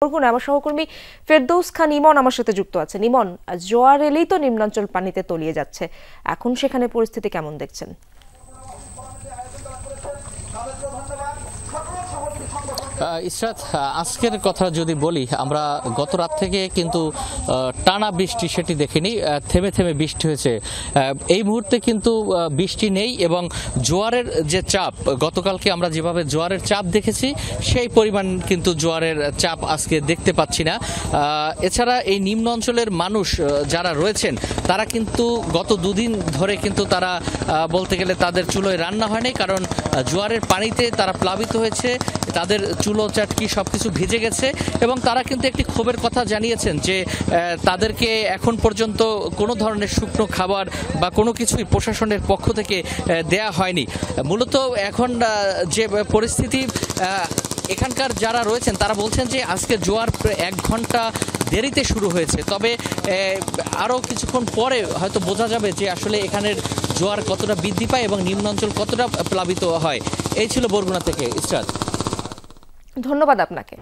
আমার সহকর্মী ফেরদৌস খান ইমন আমার সাথে যুক্ত আছেন। ইমন, জোয়ার এলেই তো নিম্নাঞ্চল পানিতে তলিয়ে যাচ্ছে, এখন সেখানে পরিস্থিতি কেমন দেখছেন? ইসরাত, আজকের কথা যদি বলি, আমরা গত রাত থেকে কিন্তু টানা বৃষ্টি সেটি দেখিনি, থেমে থেমে বৃষ্টি হয়েছে। এই মুহূর্তে কিন্তু বৃষ্টি নেই এবং জোয়ারের যে চাপ, গতকালকে আমরা যেভাবে জোয়ারের চাপ দেখেছি সেই পরিমাণ কিন্তু জোয়ারের চাপ আজকে দেখতে পাচ্ছি না। এছাড়া এই নিম্ন অঞ্চলের মানুষ যারা রয়েছেন তারা কিন্তু গত দুদিন ধরে কিন্তু তারা বলতে গেলে তাদের চুলোয় রান্না হয়নি, কারণ জোয়ারের পানিতে তারা প্লাবিত হয়েছে, তাদের চুলো চাটকি সবকিছু ভিজে গেছে এবং তারা কিন্তু একটি ক্ষোভের কথা জানিয়েছেন যে তাদেরকে এখন পর্যন্ত কোনো ধরনের শুকনো খাবার বা কোনো কিছুই প্রশাসনের পক্ষ থেকে দেয়া হয়নি। মূলত এখন যে পরিস্থিতি, এখানকার যারা রয়েছেন তারা বলছেন যে আজকে জোয়ার 1 ঘন্টা দেরিতে শুরু হয়েছে, তবে আরও কিছুক্ষণ পরে হয়তো বোঝা যাবে যে আসলে এখানের জোয়ার কতটা বৃদ্ধি পায় এবং নিম্নাঞ্চল কতটা প্লাবিত হয়। এই ছিল বরগুনা থেকে ইসরাত। ধন্যবাদ আপনাকে।